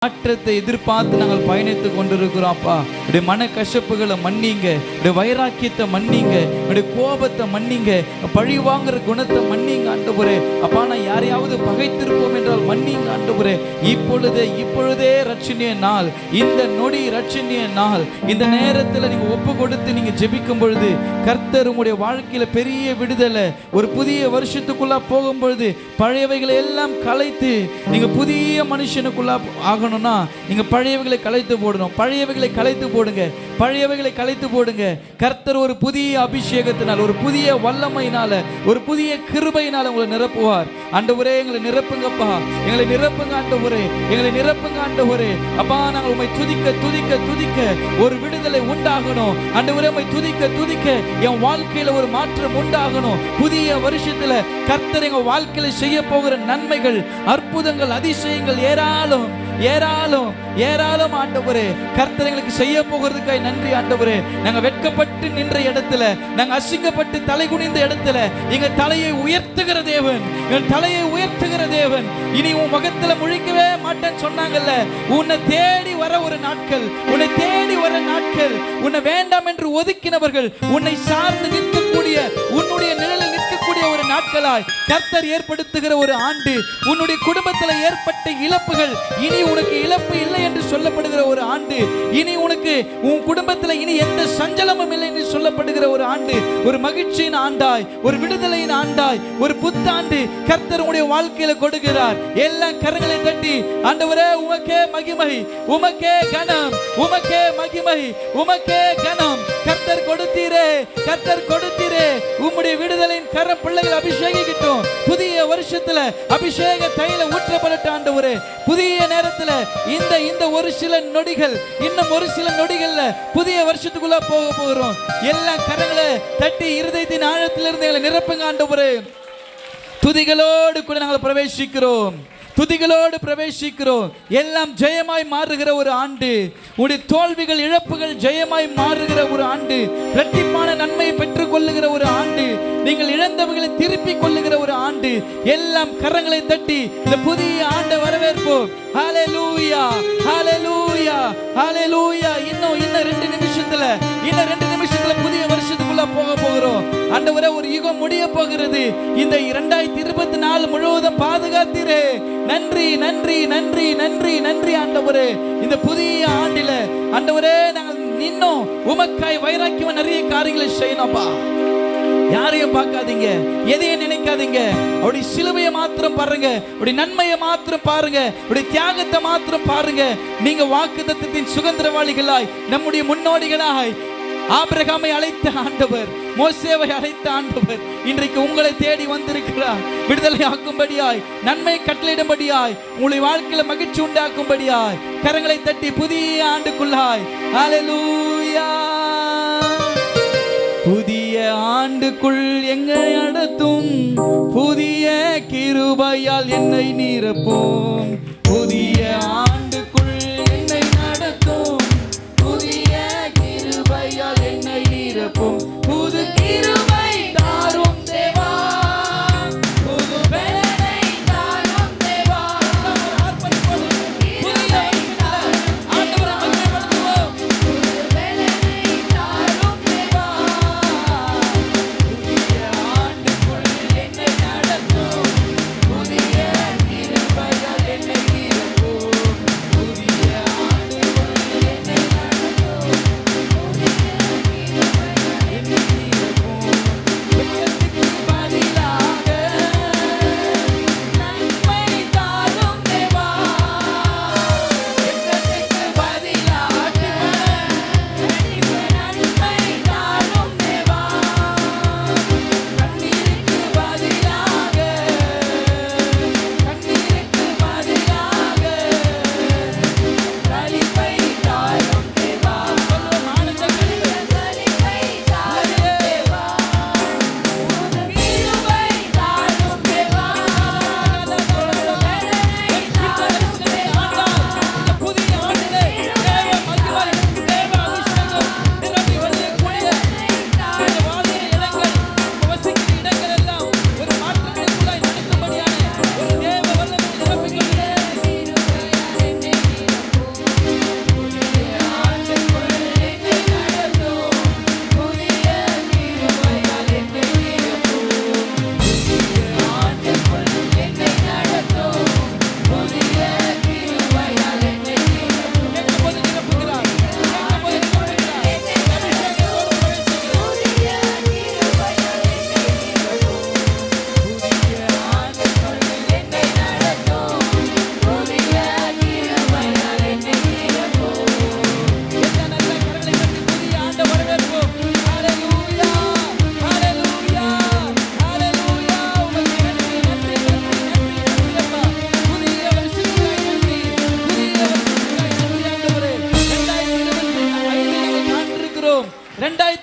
மாற்றத்தை எதிர்பார்த்து நாங்கள் பயணித்துக் கொண்டிருக்கிறோம். அப்பா, இப்படி மன கசப்புகளை மன்னிங்க, இப்படி வைராக்கியத்தை மன்னிங்க, இப்படி கோபத்தை மன்னிங்க, பழி வாங்குற குணத்தை மன்னிங்க ஆண்டவரே. அப்பா, நான் யாரையாவது பகைத்திருப்போம் என்றால் மன்னிங்க ஆண்டவரே. இப்பொழுதே ரட்சணிய நாள், இந்த நொடி ரட்சணிய நாள். இந்த நேரத்தில் நீங்க ஒப்பு கொடுத்து நீங்க ஜெபிக்கும் பொழுது கர்த்தர் உங்களுடைய வாழ்க்கையில பெரிய விடுதலை, ஒரு புதிய வருஷத்துக்குள்ள போகும் பொழுது பழையவைகளை எல்லாம் கலைத்து நீங்க புதிய மனுஷனுக்குள்ள ஆகணும். நீங்க பழையவைகளை கலைத்து போடணும். பழையவைகளை கலைத்து போடுங்க, பழையவைகளை கலைத்து போடுங்க. கர்த்தர் ஒரு புதிய அபிஷேகத்தினால், ஒரு புதிய வல்லமையினால, ஒரு புதிய கிருபையினால உங்களை நிரப்புவார். ஆண்டவரே, எங்களை நிரப்புங்கப்பா, எங்களை நிரப்புங்க ஆண்டவரே, எங்களை நிரப்புங்க ஆண்டவரே. அப்பா, நாங்கள் உம்மை துதிக்க துதிக்க துதிக்க ஒரு விடுதலை உண்டாகணும் ஆண்டவரே. உம்மை துதிக்க துதிக்க என் வாழ்க்கையில ஒரு மாற்றம் உண்டாகணும். புதிய வருஷத்துல கர்த்தர் எங்க வாழ்க்கையில செய்ய போகிற நன்மைகள், அற்புதங்கள், அதிசயங்கள் ஏராளம் ஏராளம் ஏராளம் ஆண்டவரே. கர்த்தர் எங்களுக்கு செய்ய போகிறதுக்காய் நன்றி ஆண்டவரே. நாங்க வெட்கப்பட்டு நின்ற இடத்துல, நாங்க அசிங்கப்பட்டு தலை குனிந்த இடத்துல எங்க தலையை உயர்த்துகிற தேவன், எங்கள் தலையை உயர்த்துகிற தேவன். இனி உன் முகத்துல முழிக்கவே மாட்டேன்னு சொன்னாங்கல்ல, உன்னை தேடி வர ஒரு நாட்கள், உன்னை தேடி வர நாட்கள். உன்னை வேண்டாம் என்று ஒதுக்கினவர்கள் உன்னை சார்ந்து நிற்கக்கூடிய, உன்னுடைய நிழலில் நிற்கக்கூடிய ஒரு நாட்களாய் கர்த்தர் ஏற்படுத்துகிற ஒரு ஆண்டு. உன்னுடைய குடும்பத்தில் ஏற்பட்ட இழப்புகள் இனி உனக்கு இழப்பு இல்லை என்று சொல்லப்படுகிற ஒரு ஆண்டு. இனி உனக்கு உன் குடும்பத்தில் இனி எந்த சஞ்சலமும் இல்லை என்று சொல்லப்படுகிற ஒரு ஆண்டு. ஒரு மகிழ்ச்சியின் ஆண்டாய், ஒரு விடுதலையின் ஆண்டாய், ஒரு புத்தாண்டு கர்த்தர் உங்களுடைய வாழ்க்கையில கொடுக்கிறார். எல்லா கரங்களை தட்டி ஆண்டவரே, உமக்கே மகிமை, உமக்கே கனம், உமக்கே மகிமை, உமக்கே கனம். கர்த்தர் கொடுத்தீரே, கர்த்தர் கொடுத்தீரே. உம்முடைய விடுதலையின் கரம் பிள்ளைகள் அபிஷேகிக்கட்டும். புதிய வருஷத்துல அபிஷேக தைல ஊற்றப்படட்டும் ஆண்டவரே. புதிய நேரத்துல இந்த ஒரு சில நொடிகள், இன்னும் ஒரு சில நொடிகள்ல புதிய வருஷத்துக்குள்ள போக போகிறோம். எல்லா கரங்களை தட்டி இருதயத்தின் ஆழத்திலிருந்து எங்களை நிரப்புங்க ஆண்டவரே. துதிகளோடு கூட நாங்கள் பிரவேசிக்கிறோம், துதிகளோடு பிரவேசிக்கிறோம். எல்லாம் ஜெயமாய் மாறுகிற ஒரு ஆண்டு. உடைய தோல்விகள், இழப்புகள் ஜெயமாய் மாறுகிற ஒரு ஆண்டு. இரட்டிப்பான நன்மையை பெற்றுக் கொள்ளுகிற ஒரு ஆண்டு. நீங்கள் இழந்தவர்களை திருப்பி கொள்ளுகிற ஒரு ஆண்டு. எல்லாம் கரங்களை தட்டி இந்த புதிய ஆண்டை வரவேற்போம். ஹல்லேலூயா, ஹல்லேலூயா, ஹல்லேலூயா. இன்னும் 2 நிமிஷத்துல புதிய வருஷத்துக்குள்ள போக போகிறோம் ஆண்டவரே. ஒரு யுகம் முடிய போகிறது. இந்த 2024 முழுவதும் பாதுகாத்தீரே. நன்றி நன்றி நன்றி நன்றி நன்றி ஆண்டவரே. இந்த புதிய ஆண்டில ஆண்டவரே, நாங்கள் இன்னும் உமக்காய் வைராக்கியம் நிறைய காரியங்களை செய்யணும்பா. யாரையும் பார்க்காதீங்க, எதையும் நினைக்காதீங்க. அப்படி சிலுவையை மாத்திரம் பாருங்க, அப்படி நன்மையை மாத்திரம் பாருங்க, அப்படி தியாகத்தை மாத்திரம் பாருங்க. நீங்க வாக்குத்தத்தத்தின் சுதந்திரவாளிகளாய், நம்முடைய முன்னோடிகளாய் ஆபிரகாமை அழைத்த ஆண்டவர், மோசேவை அழைத்த ஆண்டவர் இன்றைக்கு உங்களை தேடி வந்திருக்கிறார். விடுதலை ஆக்கும்படியாய், நன்மை கட்டளையிடும்படியாய், உங்களுடைய வாழ்க்கையில மகிழ்ச்சி உண்டாக்கும்படியாய். கரங்களை தட்டி புதிய ஆண்டுக்குள்ளாய். ஹல்லேலூயா. புதிய ஆண்டுக்குள் எங்களை நடத்தும், புதிய கிருபையால் என்னை நிரப்பும். புதிய ஆண்டுக்குள் என்னை நடத்தும், புதிய கிருபையால் என்னை நிரப்பும். புது கிருபை தாரும் தேவா, புது பலனை தாரும் தேவா.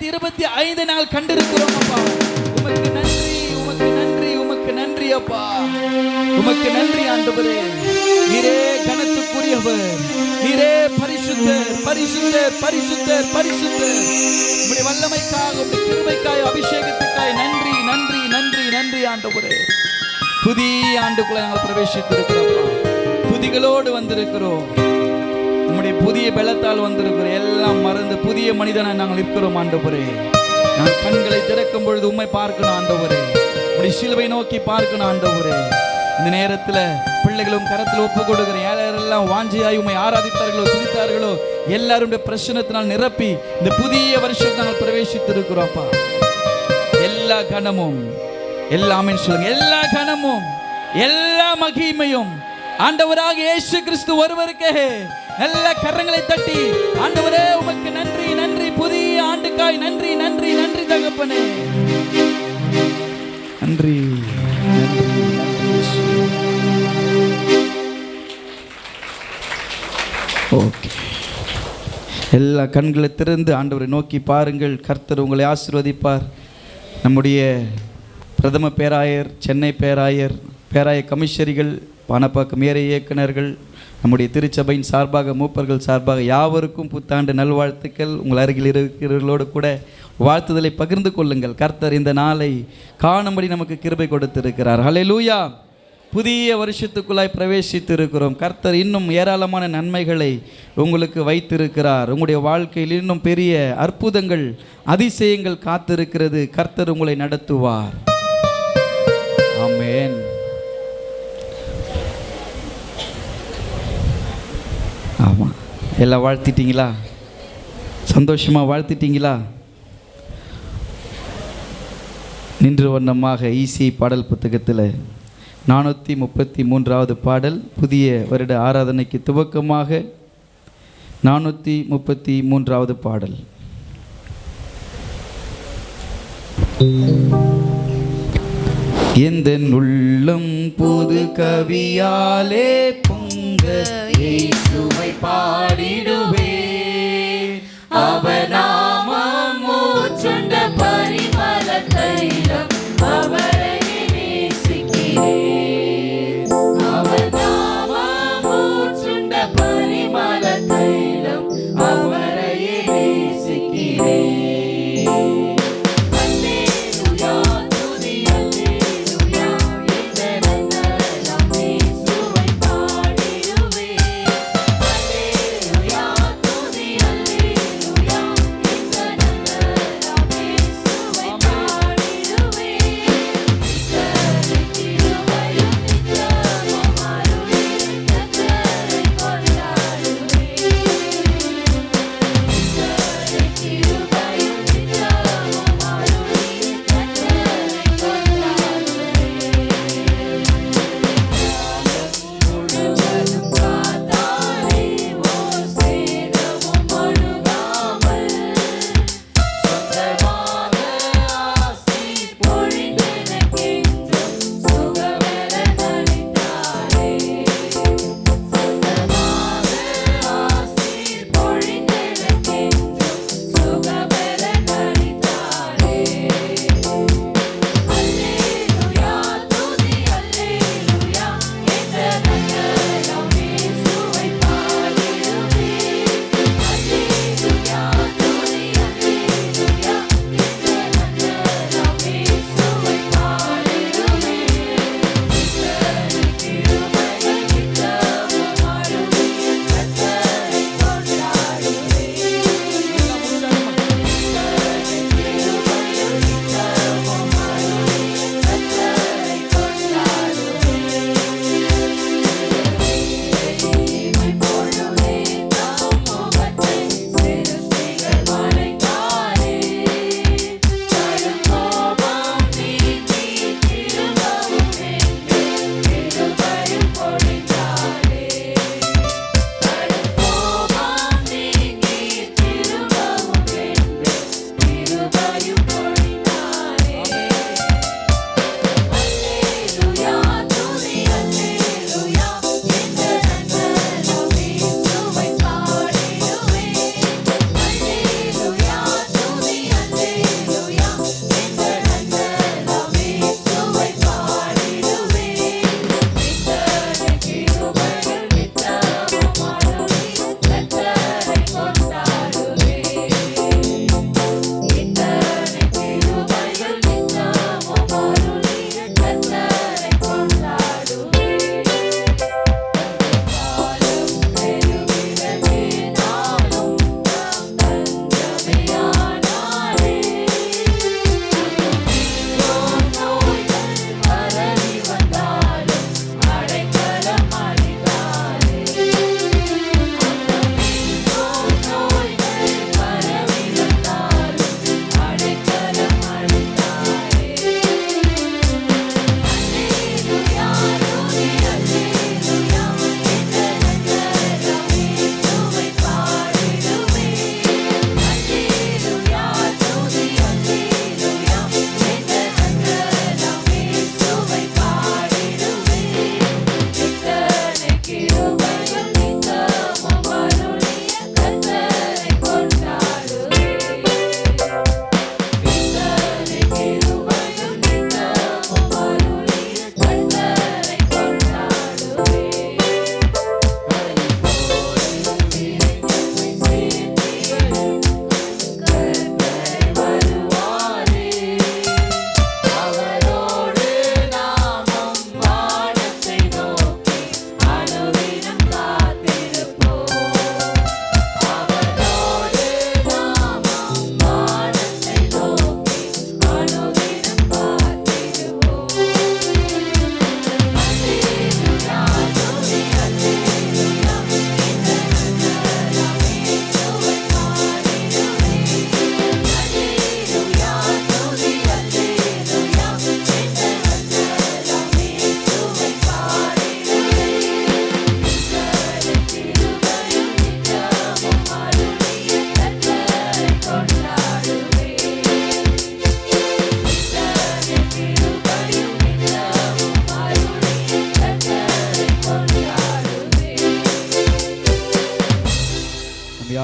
2025 நாங்கள் கண்டிருக்கிறோம் அப்பா. உமக்கு நன்றி, உமக்கு நன்றி, உமக்கு நன்றி அப்பா. உமக்கு நன்றி ஆண்டவரே. நீரே கனத்துக்குரியவர், நீரே பரிசுத்தர், பரிசுத்தர், பரிசுத்தர், பரிசுத்தர். உம்முடைய வல்லமைக்காக, உம்முடைய கிருபைக்காய், அபிஷேகத்துக்காய் நன்றி, நன்றி, நன்றி, நன்றி ஆண்டவரே. புதிய ஆண்டுக்குள்ள நாங்கள் பிரவேசித்திருக்கிறோம். புதிகளோடு வந்திருக்கிறோம். உம்முடைய புதிய பலத்தால் வந்திருக்கிறோம். எல்லாம் மறந்து புதிய மனிதனை நாங்கள் இருக்கிறோம் ஆண்டவரே. நான் கண்களை திறக்கும் பொழுது உம்மை பார்க்கணும் ஆண்டவரே. உம்முடைய சிலுவை நோக்கி பார்க்கணும் ஆண்டவரே. இந்த நேரத்தில் பிள்ளைகளும் கரத்தில் ஒப்பு கொடுக்கிறேன். யாரெல்லாம் வாஞ்சியாய் உம்மை ஆராதித்தார்களோ, துதித்தார்களோ, எல்லாருடைய பிரச்சனத்தினால் நிரப்பி இந்த புதிய வருஷத்தை நாங்கள் பிரவேசித்திருக்கிறோம்ப்பா. எல்லா கனமும், எல்லாமே சொல்லுங்க, எல்லா கனமும், எல்லா மகிமையும் ஆண்டவராக இயேசு கிறிஸ்து ஒருவருக்கே. நல்ல கரங்களை தட்டி ஆண்டவரே உமக்கு நன்றி, நன்றி. புதிய ஆண்டுக்காய் நன்றி, நன்றி, நன்றி தகப்பனே. நன்றி, நன்றி. ஓகே, எல்லா கண்களை திறந்து ஆண்டவரை நோக்கி பாருங்கள். கர்த்தர் உங்களை ஆசீர்வதிப்பார். நம்முடைய பிரதம பேராயர், சென்னை பேராயர், பேராய கமிஷனரிகள், பானப்பாக்கம் ஏற இயக்குநர்கள், நம்முடைய திருச்சபையின் சார்பாக, மூப்பர்கள் சார்பாக யாவருக்கும் புத்தாண்டு நல்வாழ்த்துக்கள். உங்கள் அருகில் இருக்கிறவர்களோடு கூட வாழ்த்துதலை பகிர்ந்து கொள்ளுங்கள். கர்த்தர் இந்த நாளை காணும்படி நமக்கு கிருபை கொடுத்திருக்கிறார். ஹல்லேலூயா. புதிய வருஷத்துக்குள்ளாய் பிரவேசித்து இருக்கிறோம். கர்த்தர் இன்னும் ஏராளமான நன்மைகளை உங்களுக்கு வைத்திருக்கிறார். உங்களுடைய வாழ்க்கையில் இன்னும் பெரிய அற்புதங்கள், அதிசயங்கள் காத்திருக்கிறது. கர்த்தர் உங்களை நடத்துவார். ஆமென். ஆமாம், எல்லாம் வாழ்த்திட்டீங்களா? சந்தோஷமாக வாழ்த்திட்டீங்களா? நின்று வண்ணமாக ஈசி பாடல் புத்தகத்தில் 433வது பாடல், புதிய வருட ஆராதனைக்கு துவக்கமாக 433வது பாடல். எந்த உள்ளம் புது கவியாலே பொங்க இயேசுவை பாடிடுவே. அவர் நாமம் ஊற்றுண்ட பரிமள தைலம், அவரை நேசிக்கிறேன். அவர் நாமம் ஊற்றுண்ட பரிமள தைலம், அவரை நேசிக்கிறேன்.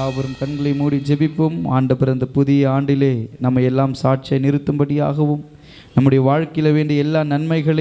யாவரும் கண்களை மூடி ஜெபிப்போம். ஆண்டவர் அந்த புதிய ஆண்டிலே நம்ம எல்லாம் சாட்சியை நிறுத்தும்படியாகவும் நம்முடைய வாழ்க்கையில் வேண்டிய எல்லா நன்மைகளையும்